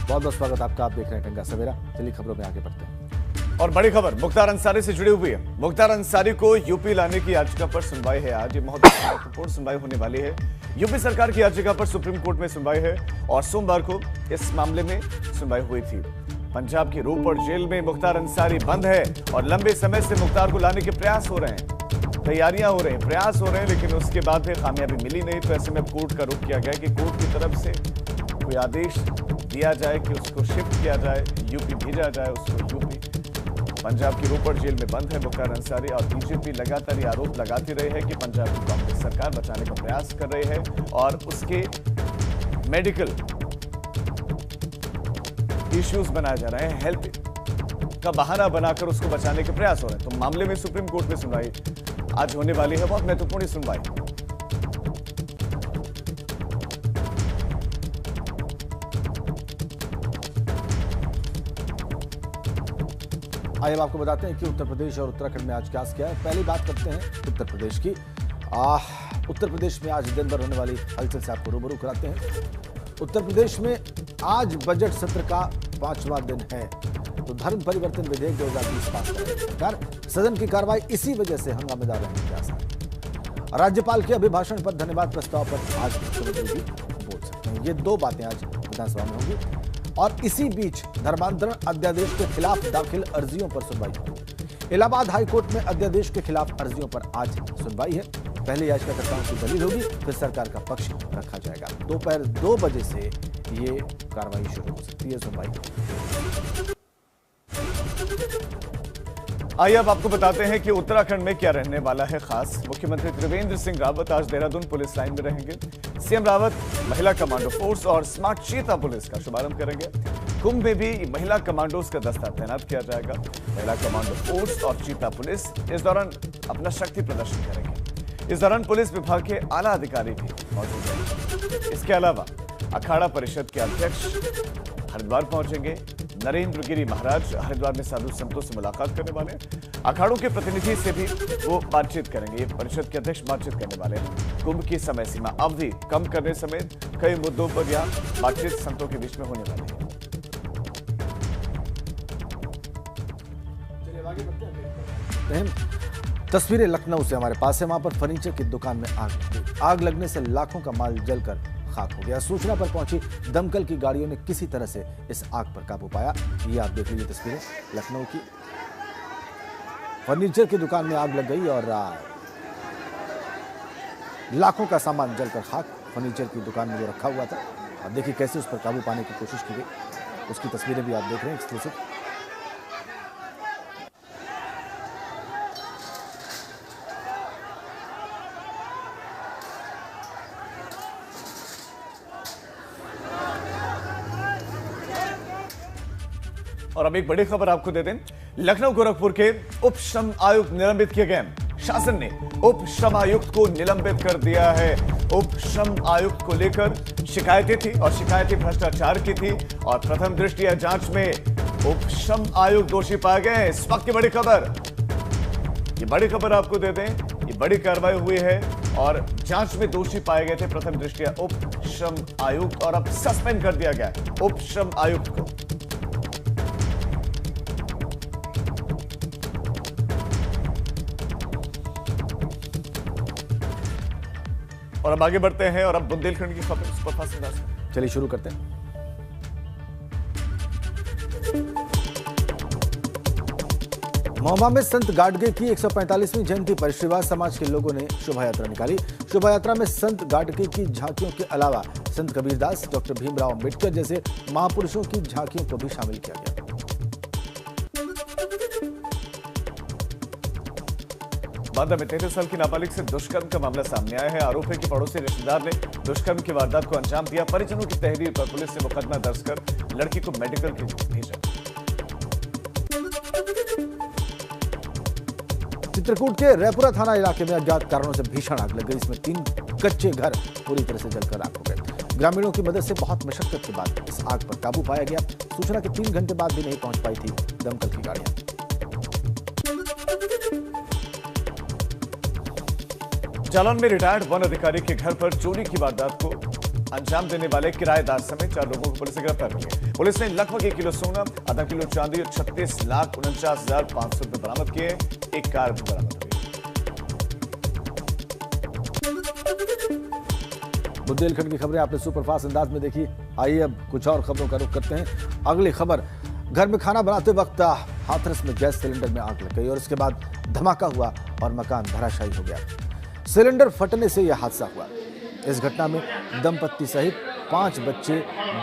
बहुत बहुत स्वागत आपका। आप देख रहे हैं टंगा सवेरा। चलिए खबरों में आगे बढ़ते हैं। और बड़ी खबर मुख्तार अंसारी से जुड़ी हुई है। मुख्तार अंसारी को यूपी लाने की याचिका पर सुनवाई है आज। ये बहुत महत्वपूर्ण सुनवाई होने वाली है। यूपी सरकार की याचिका पर सुप्रीम कोर्ट में सुनवाई है और सोमवार को इस मामले में सुनवाई हुई थी। पंजाब की रोपड़ जेल में मुख्तार अंसारी बंद है और लंबे समय से मुख्तार को लाने के प्रयास हो रहे हैं, तैयारियां हो रही हैं, प्रयास हो रहे हैं, लेकिन उसके बाद भी कामयाबी मिली नहीं। तो ऐसे में कोर्ट का रुख किया गया कि कोर्ट की तरफ से कोई आदेश दिया जाए कि उसको शिफ्ट किया जाए, यूपी भेजा जाए उसको यूपी। पंजाब की रोपड़ जेल में बंद है मुख्तार अंसारी और बीजेपी लगातार ये आरोप लगाती रही है कि पंजाब की कांग्रेस सरकार बचाने का प्रयास कर रही है और उसके मेडिकल इश्यूज बनाए जा रहे हैं, हेल्थ का बहाना बनाकर उसको बचाने के प्रयास हो रहे हैं। तो मामले में सुप्रीम कोर्ट में सुनवाई आज होने वाली है, बहुत महत्वपूर्ण सुनवाई। आइए अब आपको बताते हैं कि उत्तर प्रदेश और उत्तराखंड में आज क्या है। पहली बात करते हैं उत्तर प्रदेश की। उत्तर प्रदेश में आज दिन भर होने वाली हलचल से आपको रूबरू कराते हैं। उत्तर प्रदेश में आज बजट सत्र का 5वां दिन है। तो धर्म परिवर्तन विधेयक 2020 पास करेगी सरकार। सदन की कार्रवाई इसी वजह से हंगामेदार रहने के आसार। राज्यपाल के अभिभाषण पर धन्यवाद प्रस्ताव पर आज मुख्यमंत्री भी बोल सकते हैं। ये दो बातें आज विधानसभा में होंगी। और इसी बीच धर्मांतरण अध्यादेश के खिलाफ दाखिल अर्जियों पर सुनवाई होगी। इलाहाबाद हाईकोर्ट में अध्यादेश के खिलाफ अर्जियों पर आज सुनवाई है। पहले याचिकाकर्ताओं की दलील होगी, फिर सरकार का पक्ष रखा जाएगा। दोपहर 2 बजे से ये कार्रवाई शुरू हो सकती है, सुनवाई। आइए अब आपको बताते हैं कि उत्तराखंड में क्या रहने वाला है खास। मुख्यमंत्री त्रिवेंद्र सिंह रावत आज देहरादून पुलिस लाइन में रहेंगे। सीएम रावत महिला कमांडो फोर्स और स्मार्ट चीता पुलिस का शुभारंभ करेंगे। कुंभ में भी महिला कमांडोज का दस्ता तैनात किया जाएगा। महिला कमांडो फोर्स और चीता पुलिस इस दौरान अपना शक्ति प्रदर्शन करेंगे। इस दौरान पुलिस विभाग के आला अधिकारी भी मौजूद रहेंगे। इसके अलावा अखाड़ा परिषद के अध्यक्ष हरिद्वार पहुंचेंगे। नरेंद्र गिरी महाराज हरिद्वार में साधु संतों से मुलाकात करने वाले हैं। अखाड़ों के प्रतिनिधि से भी वो बातचीत करेंगे। ये परिषद के अध्यक्ष बातचीत करने वाले हैं। कुंभ की समय सीमा अवधि कम करने समेत कई मुद्दों पर यह बातचीत संतों के बीच में होने वाली है। तस्वीरें लखनऊ से हमारे पास है। वहां पर फर्नीचर की दुकान में आग लगी। आग लगने से लाखों का माल जलकर खाक हो गया। सूचना पर पहुंची दमकल की गाड़ियों ने किसी तरह से इस आग पर काबू पाया। ये आप देख लीजिए तस्वीरें लखनऊ की। फर्नीचर की दुकान में आग लग गई और लाखों का सामान जलकर खाक। फर्नीचर की दुकान में जो रखा हुआ था, अब देखिए कैसे उस पर काबू पाने की कोशिश की गई। उसकी तस्वीरें भी आप देख रहे हैं एक्सक्लूसिव। और अब एक बड़ी खबर आपको दे दें। लखनऊ गोरखपुर के उप श्रम आयुक्त निलंबित किए गए। शासन ने उप श्रम आयुक्त को निलंबित कर दिया है। उप श्रम आयुक्त को लेकर शिकायतें थी और शिकायतें भ्रष्टाचार की थी और प्रथम दृष्टया जांच में उप श्रम आयुक्त दोषी पाए गए हैं। इस वक्त की बड़ी खबर, ये बड़ी खबर आपको दे दें। ये बड़ी कार्रवाई हुई है और जांच में दोषी पाए गए थे प्रथम दृष्टया उप श्रम आयुक्त और अब सस्पेंड कर दिया गया उप श्रम आयुक्त को। और अब आगे बढ़ते हैं और अब बुंदेलखंड की खबर सुपरफास्ट अंदाज में। चलिए शुरू करते हैं। महोबा में संत गाडगे की 145वीं जयंती पर श्रीवास समाज के लोगों ने शोभा यात्रा निकाली। शोभा यात्रा में संत गाडगे की झांकियों के अलावा संत कबीरदास, डॉक्टर भीमराव अंबेडकर जैसे महापुरुषों की झांकियों को भी शामिल किया गया। बांदा में 33 साल की नाबालिग से दुष्कर्म का मामला सामने आया है। आरोप है कि पड़ोसी रिश्तेदार ने दुष्कर्म की वारदात को अंजाम दिया। परिजनों की तहरीर पर पुलिस ने मुकदमा दर्ज कर लड़की को मेडिकल के लिए भेजा। चित्रकूट के रैपुरा थाना इलाके में अज्ञात कारणों से भीषण आग लग गई। इसमें 3 कच्चे घर पूरी तरह से जलकर राख हो गए। ग्रामीणों की मदद से बहुत मशक्कत के बाद इस आग पर काबू पाया गया। सूचना के 3 घंटे बाद भी नहीं पहुंच पाई थी दमकल की गाड़ियां। जालौन में रिटायर्ड वन अधिकारी के घर पर चोरी की वारदात को अंजाम देने वाले किराएदार समेत 4 लोगों को पुलिस ने गिरफ्तार किया। पुलिस ने लगभग 1 किलो सोना, आधा किलो चांदी और 36,49,500 रुपए बरामद किए। एक कार भी बरामद हुई। बुंदेलखंड की खबरें आपने सुपरफास्ट अंदाज में देखी। आइए अब कुछ और खबरों का रुख करते हैं। अगली खबर, घर में खाना बनाते वक्त हाथरस में गैस सिलेंडर में आग लग गई और इसके बाद धमाका हुआ और मकान धराशायी हो गया। सिलेंडर फटने से यह हादसा हुआ। इस घटना में दंपत्ति सहित 5 बच्चे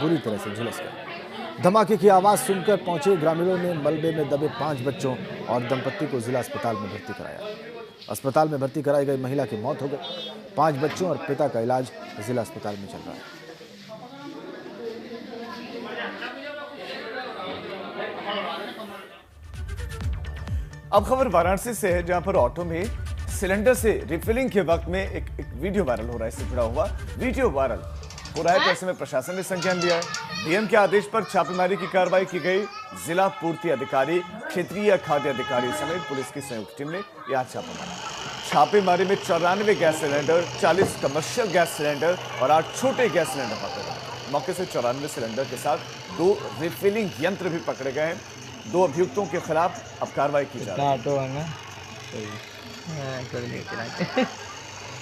बुरी तरह से झुलस गए। धमाके की आवाज सुनकर पहुंचे ग्रामीणों ने मलबे में दबे 5 बच्चों और दंपत्ति को जिला अस्पताल में भर्ती कराया। अस्पताल में भर्ती कराई गई महिला की मौत हो गई। 5 बच्चों और पिता का इलाज जिला अस्पताल में चल रहा है। अब खबर वाराणसी से है, जहां पर ऑटो में सिलेंडर से रिफिलिंग के वक्त में एक वीडियो वायरल हो रहा है। इससे जुड़ा हुआ वीडियो वायरल हो रहा है, तो ऐसे में प्रशासन ने संज्ञान लिया है। डीएम के आदेश पर छापेमारी की कार्रवाई की गई। जिला पूर्ति अधिकारी, क्षेत्रीय खाद्य अधिकारी समेत पुलिस की संयुक्त टीम ने यहां छापा मारा। छापेमारी में 94 gas cylinder, 40 commercial gas cylinder और 8 छोटे गैस सिलेंडर पकड़े गए। मौके से 94 सिलेंडर के साथ 2 रिफिलिंग यंत्र भी पकड़े गए हैं। 2 अभियुक्तों के खिलाफ अब कार्रवाई की जा रही है।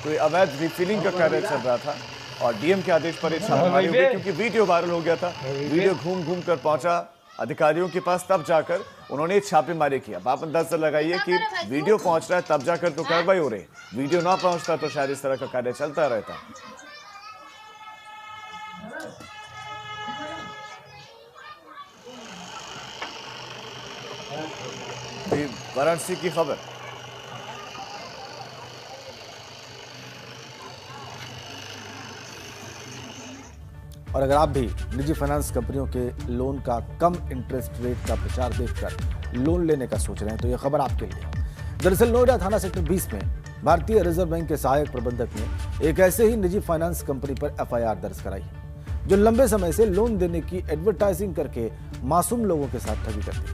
तो अवैध रिफिलिंग का कार्य चल रहा था और डीएम के आदेश पर छापेमारी हो गई, क्योंकि वीडियो वायरल हो गया था। वीडियो घूम घूम कर पहुंचा अधिकारियों के पास, तब जाकर उन्होंने छापेमारी किया। आप अंदाजा लगाइए कि वीडियो पहुंच रहा है तब जाकर तो कार्रवाई हो रही, वीडियो ना पहुंचता तो शायद इस तरह का कार्य चलता रहता। वाराणसी की खबर। और अगर आप भी निजी फाइनेंस कंपनियों के लोन का कम इंटरेस्ट रेट का प्रचार देखकर लोन लेने का सोच रहे हैं तो यह खबर आपके लिए। दरअसल नोएडा थाना सेक्टर 20 में भारतीय रिजर्व बैंक के सहायक प्रबंधक ने एक ऐसे ही निजी फाइनेंस कंपनी पर एफआईआर दर्ज कराई, जो लंबे समय से लोन देने की एडवर्टाइजिंग करके मासूम लोगों के साथ ठगी करती है।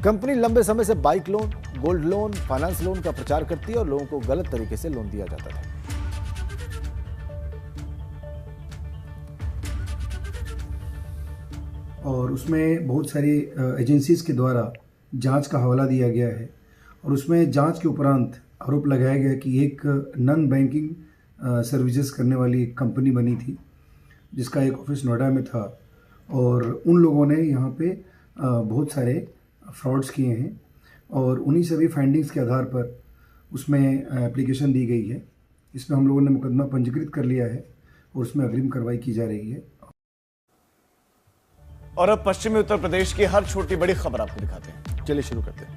कंपनी लंबे समय से bike loan, gold loan, finance loan का प्रचार करती है और लोगों को गलत तरीके से लोन दिया जाता था। और उसमें बहुत सारी एजेंसीज के द्वारा जांच का हवाला दिया गया है और उसमें जांच के उपरांत आरोप लगाया गया कि एक नॉन बैंकिंग सर्विसेज करने वाली एक कंपनी बनी थी, जिसका एक ऑफिस नोएडा में था और उन लोगों ने यहाँ पे बहुत सारे फ्रॉड्स किए हैं और उन्हीं सभी फाइंडिंग्स के आधार पर उसमें एप्लीकेशन दी गई है। इसमें हम लोगों ने मुकदमा पंजीकृत कर लिया है और उसमें अग्रिम कार्रवाई की जा रही है। और अब पश्चिमी उत्तर प्रदेश की हर छोटी बड़ी खबर आपको दिखाते हैं। चलिए शुरू करते हैं।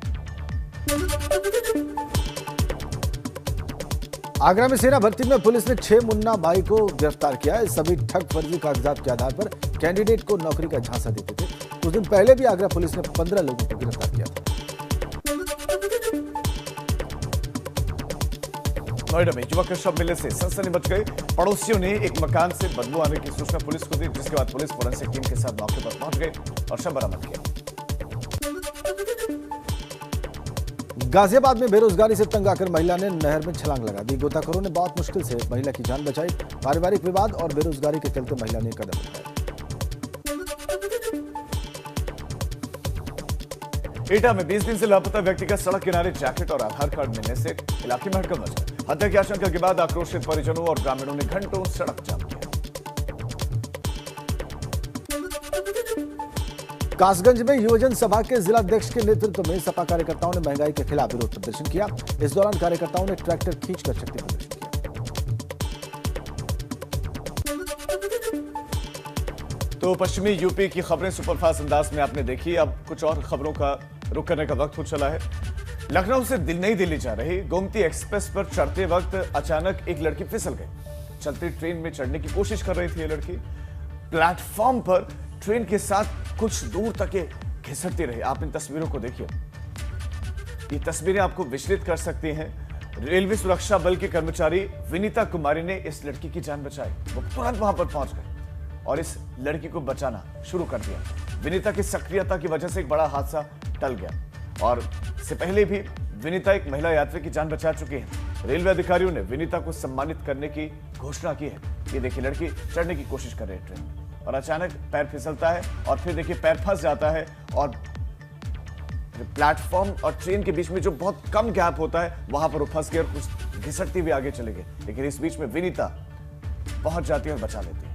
आगरा में सेना भर्ती में पुलिस ने 6 मुन्ना भाई को गिरफ्तार किया है। सभी ठग फर्जी कागजात के आधार पर कैंडिडेट को नौकरी का झांसा देते थे। कुछ दिन पहले भी आगरा पुलिस ने 15 लोगों को गिरफ्तार किया था। नोएडा में युवक के शव मिलने से सनसनी मच गई। पड़ोसियों ने एक मकान से बदबू आने की सूचना पुलिस को दी, जिसके बाद पुलिस फोरेंसिक टीम के साथ मौके पर पहुंच गई और शव बरामद किया। गाजियाबाद में बेरोजगारी से तंग आकर महिला ने नहर में छलांग लगा दी। गोताखोरों ने बहुत मुश्किल से महिला की जान बचाई। पारिवारिक विवाद और बेरोजगारी के चलते महिला ने कदम उठाया। एटा में 20 दिन से लापता व्यक्ति का सड़क किनारे जैकेट और आधार कार्ड मिलने से इलाके में हड़कंप मचा। हत्या की आशंका के बाद आक्रोशित परिजनों और ग्रामीणों ने घंटों सड़क जाम किया। कासगंज में युवजन सभा के जिलाध्यक्ष के नेतृत्व में सपा कार्यकर्ताओं ने महंगाई के खिलाफ विरोध प्रदर्शन किया। इस दौरान कार्यकर्ताओं ने ट्रैक्टर खींचकर शक्ति प्रदर्शन किया। तो पश्चिमी यूपी की खबरें सुपरफास्ट अंदाज में आपने देखी। अब कुछ और खबरों का रुख करने का वक्त हो चला है। लखनऊ से नई दिल्ली जा रही गोमती एक्सप्रेस पर चढ़ते वक्त अचानक एक लड़की फिसल गई। चलती ट्रेन में चढ़ने की कोशिश कर रही थी ये लड़की। प्लेटफॉर्म पर ट्रेन के साथ कुछ दूर तक ये घिसटती रही। आप इन तस्वीरों को देखिए। ये तस्वीरें आपको विचलित कर सकती हैं। रेलवे सुरक्षा बल के कर्मचारी विनीता कुमारी ने इस लड़की की जान बचाई। वो तुरंत वहां पर पहुंच गए और इस लड़की को बचाना शुरू कर दिया। विनीता की सक्रियता की वजह से एक बड़ा हादसा टल गया और इससे पहले भी विनीता एक महिला यात्री की जान बचा चुकी है। रेलवे अधिकारियों ने विनीता को सम्मानित करने की घोषणा की है। ये देखिए, लड़की चढ़ने की कोशिश कर रही है ट्रेन और अचानक पैर फिसलता है और फिर देखिए पैर फंस जाता है और प्लेटफॉर्म और ट्रेन के बीच में जो बहुत कम गैप होता है वहां पर वो फंस गए और कुछ घिसटती हुई आगे चले गए। लेकिन इस बीच में विनीता पहुंच जाती है और बचा लेती है।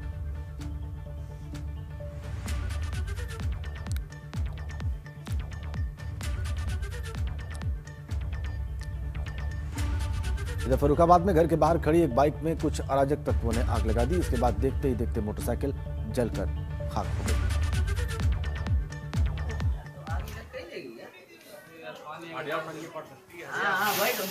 इधर फर्रुखाबाद में घर के बाहर खड़ी एक बाइक में कुछ अराजक तत्वों ने आग लगा दी। इसके बाद देखते ही देखते मोटरसाइकिल जलकर खाक हो गई।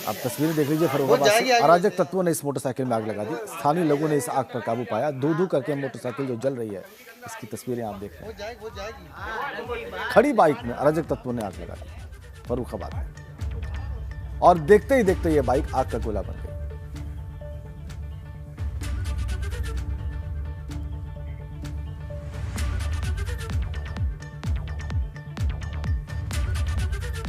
आप तस्वीरें देख लीजिए, फर्रुखाबाद से अराजक तत्वों ने इस मोटरसाइकिल में आग लगा दी। स्थानीय लोगों ने इस आग पर काबू पाया। धू धू करके मोटरसाइकिल जो जल रही है, इसकी तस्वीरें आप देख रहे हैं। खड़ी बाइक में अराजक तत्वों ने आग लगा दी फर्रुखाबाद में, और देखते ही देखते ये बाइक आग का गोला बन गई।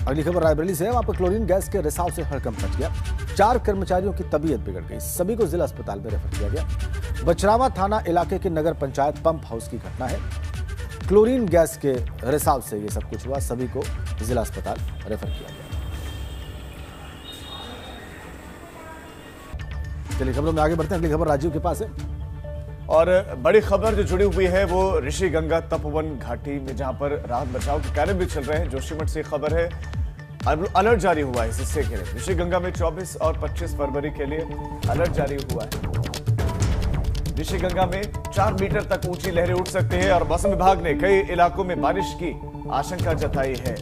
अगली खबर रायबरेली से है। वहां पर क्लोरीन गैस के रिसाव से हड़कंप मच गया। 4 कर्मचारियों की तबीयत बिगड़ गई। सभी को जिला अस्पताल में रेफर किया गया। बचरावा थाना इलाके के नगर पंचायत पंप हाउस की घटना है। क्लोरीन गैस के रिसाव से ये सब कुछ हुआ। सभी को जिला अस्पताल रेफर किया गया। चलिए खबरों में आगे बढ़ते हैं। अगली खबर राजीव के पास है और बड़ी खबर जो जुड़ी हुई है वो ऋषि गंगा तपोवन घाटी में, जहां पर राहत बचाव के कार्य भी चल रहे हैं। जोशीमठ से खबर है, अलर्ट जारी हुआ है इस हिस्से के लिए। ऋषि गंगा में 24 और 25 फरवरी के लिए अलर्ट जारी हुआ है। ऋषि गंगा में 4 मीटर तक ऊंची लहरें उठ सकती है और मौसम विभाग ने कई इलाकों में बारिश की आशंका जताई है।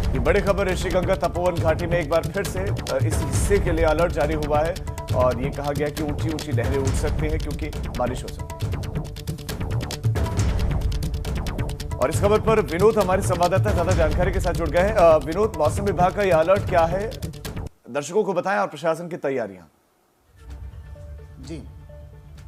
ये बड़ी खबर, ऋषि गंगा तपोवन घाटी में एक बार फिर से इस हिस्से के लिए अलर्ट जारी हुआ है और ये कहा गया कि ऊंची ऊंची लहरें उठ सकती हैं क्योंकि बारिश हो सकती है। और इस खबर पर विनोद हमारे संवाददाता ज्यादा जानकारी के साथ जुड़ गए हैं। विनोद, मौसम विभाग का ये अलर्ट क्या है, दर्शकों को बताएं, और प्रशासन की तैयारियां। जी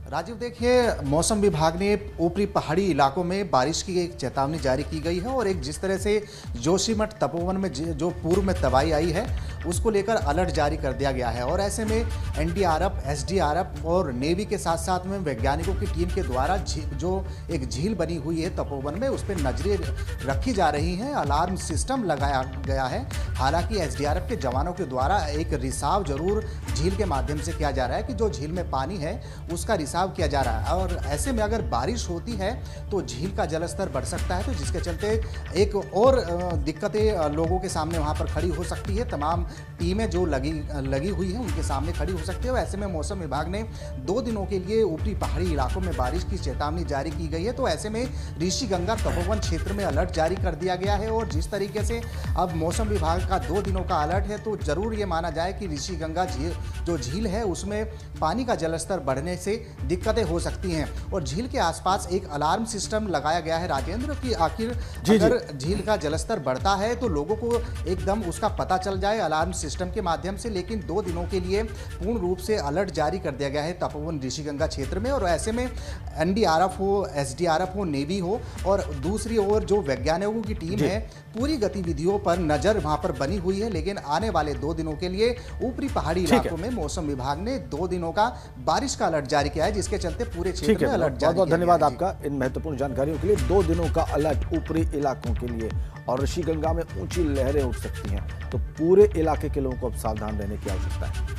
राजीव, देखिए, मौसम विभाग ने ऊपरी पहाड़ी इलाकों में बारिश की एक चेतावनी जारी की गई है और एक जिस तरह से जोशीमठ तपोवन में जो पूर्व में तबाही आई है उसको लेकर अलर्ट जारी कर दिया गया है। और ऐसे में एनडीआरएफ, एसडीआरएफ और नेवी के साथ साथ में वैज्ञानिकों की टीम के द्वारा जो एक झील बनी हुई है तपोवन में, उस पर नजरें रखी जा रही हैं। अलार्म सिस्टम लगाया गया है। हालांकि एसडीआरएफ के जवानों के द्वारा एक रिसाव जरूर झील के माध्यम से किया जा रहा है कि जो झील में पानी है उसका रिसाव किया जा रहा है। और ऐसे में अगर बारिश होती है तो झील का जलस्तर बढ़ सकता है, तो जिसके चलते एक और दिक्कतें लोगों के सामने वहां पर खड़ी हो सकती है। तमाम टीमें जो लगी हुई हैं उनके सामने खड़ी हो सकती है। ऐसे में मौसम विभाग ने 2 दिनों के लिए ऊपरी पहाड़ी इलाकों में बारिश की चेतावनी जारी की गई है। तो ऐसे में ऋषि गंगा तपोवन क्षेत्र में अलर्ट जारी कर दिया गया है। और जिस तरीके से अब मौसम विभाग का 2 दिनों का अलर्ट है, तो जरूर ये माना जाए कि ऋषि गंगा जो झील है उसमें पानी का जलस्तर बढ़ने से दिक्कतें हो सकती हैं। और झील के आसपास एक अलार्म सिस्टम लगाया गया है राजेंद्र, कि आखिर अगर झील का जलस्तर बढ़ता है तो लोगों को एकदम उसका पता चल जाए अलार्म सिस्टम के माध्यम से। लेकिन 2 दिनों के लिए पूर्ण रूप से अलर्ट जारी कर दिया गया है तपोवन ऋषि गंगा क्षेत्र में। और ऐसे में एनडीआरएफ हो, एसडीआरएफ हो, नेवी हो, और दूसरी ओर जो वैज्ञानिकों की टीम है, पूरी गतिविधियों पर नजर वहां पर बनी हुई है। लेकिन आने वाले 2 दिनों के लिए ऊपरी पहाड़ी इलाकों में मौसम विभाग ने 2 दिनों का बारिश का अलर्ट जारी किया है, जिसके चलते पूरे क्षेत्र में अलर्ट जारी। बहुत धन्यवाद आपका इन महत्वपूर्ण जानकारियों के लिए। 2 दिनों का अलर्ट ऊपरी इलाकों के लिए, और ऋषि गंगा में ऊंची लहरें उठ सकती हैं, तो पूरे इलाके के लोगों को अब सावधान रहने की आवश्यकता है।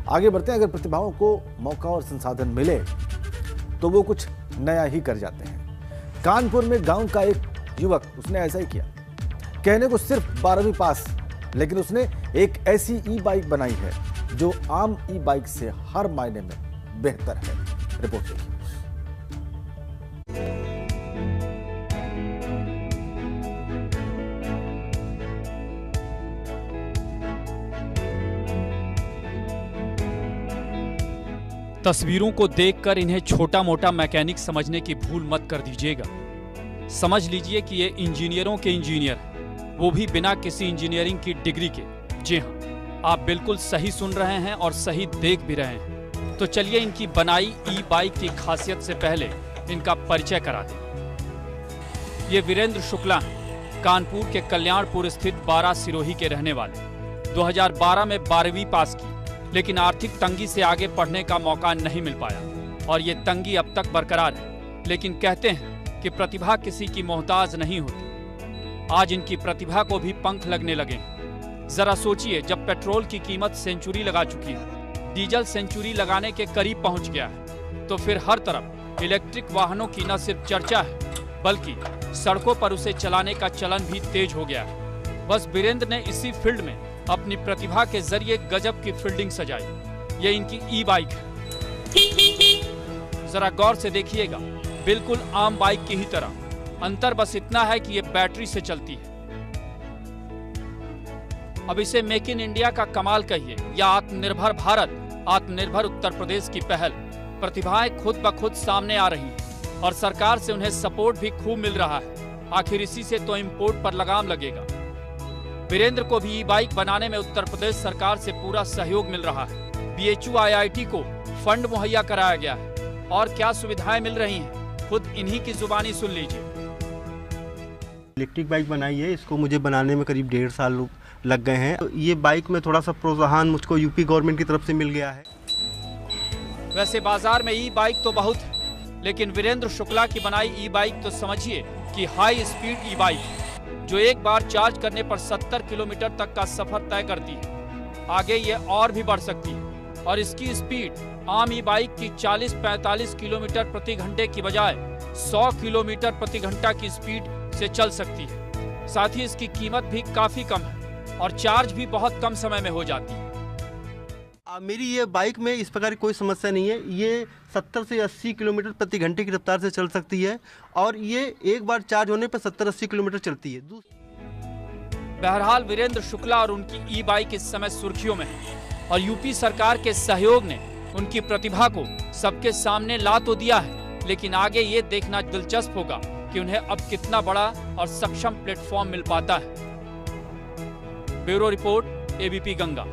आगे बढ़ते हैं। अगर प्रतिभाओं को मौका और संसाधन मिले तो वो कुछ नया ही कर जाते हैं। कानपुर में गांव का एक युवक, उसने ऐसा ही किया। कहने को सिर्फ 12वीं पास, लेकिन उसने एक ऐसी ई बाइक बनाई है जो आम ई बाइक से हर मायने में बेहतर है। रिपोर्ट देखिए। तस्वीरों को देखकर इन्हें छोटा मोटा मैकेनिक समझने की भूल मत कर दीजिएगा। समझ लीजिए कि ये इंजीनियरों के इंजीनियर हैं, वो भी बिना किसी इंजीनियरिंग की डिग्री के। जी हाँ, आप बिल्कुल सही सुन रहे हैं और सही देख भी रहे हैं। तो चलिए इनकी बनाई ई बाइक की खासियत से पहले इनका परिचय करा दें। ये वीरेंद्र शुक्ला हैं, कानपुर के कल्याणपुर स्थित 12 सिरोही के रहने वाले। 2012 में 12वीं पास की। लेकिन आर्थिक तंगी से आगे पढ़ने का मौका नहीं मिल पाया और ये तंगी अब तक बरकरार है। लेकिन कहते हैं कि प्रतिभा किसी की मोहताज नहीं होती। आज इनकी प्रतिभा को भी पंख लगने लगे। जरा सोचिए, जब पेट्रोल की कीमत सेंचुरी लगा चुकी है, डीजल सेंचुरी लगाने के करीब पहुंच गया है, तो फिर हर तरफ इलेक्ट्रिक वाहनों की न सिर्फ चर्चा है बल्कि सड़कों पर उसे चलाने का चलन भी तेज हो गया है। बस वीरेंद्र ने इसी फील्ड में अपनी प्रतिभा के जरिए गजब की फील्डिंग सजाई। ये इनकी ई बाइक है। जरा गौर से देखिएगा, बिल्कुल आम बाइक की ही तरह। अंतर बस इतना है कि ये बैटरी से चलती है। अब इसे मेक इन इंडिया का कमाल कहिए या आत्मनिर्भर भारत, आत्मनिर्भर उत्तर प्रदेश की पहल। प्रतिभाएं खुद ब खुद सामने आ रही हैं और सरकार से उन्हें सपोर्ट भी खूब मिल रहा है। आखिर इसी से तो इंपोर्ट पर लगाम लगेगा। वीरेंद्र को भी ई बाइक बनाने में उत्तर प्रदेश सरकार से पूरा सहयोग मिल रहा है। BHU IIT को फंड मुहैया कराया गया है और क्या सुविधाएं मिल रही हैं, खुद इन्हीं की जुबानी सुन लीजिए। इलेक्ट्रिक बाइक बनाई है, इसको मुझे बनाने में करीब 1.5 साल लग गए हैं। ये बाइक में थोड़ा सा प्रोत्साहन मुझको यूपी गवर्नमेंट की तरफ से मिल गया है। वैसे बाजार में ई बाइक तो बहुत है, लेकिन वीरेंद्र शुक्ला की बनाई ई बाइक तो समझिए कि हाई स्पीड ई बाइक, जो एक बार चार्ज करने पर 70 किलोमीटर तक का सफर तय करती है। आगे ये और भी बढ़ सकती है और इसकी स्पीड आम ई बाइक की 40-45 किलोमीटर प्रति घंटे की बजाय 100 किलोमीटर प्रति घंटा की स्पीड से चल सकती है। साथ ही इसकी कीमत भी काफी कम है और चार्ज भी बहुत कम समय में हो जाती है। मेरी ये बाइक में इस प्रकार की कोई समस्या नहीं है। ये 70 से 80 किलोमीटर प्रति घंटे की रफ्तार से चल सकती है और ये एक बार चार्ज होने पर 70-80 किलोमीटर चलती है। बहरहाल वीरेंद्र शुक्ला और उनकी ई बाइक इस समय सुर्खियों में है और यूपी सरकार के सहयोग ने उनकी प्रतिभा को सबके सामने ला तो दिया है, लेकिन आगे ये देखना दिलचस्प होगा कि उन्हें अब कितना बड़ा और सक्षम प्लेटफॉर्म मिल पाता है। Bureau report, ABP Ganga.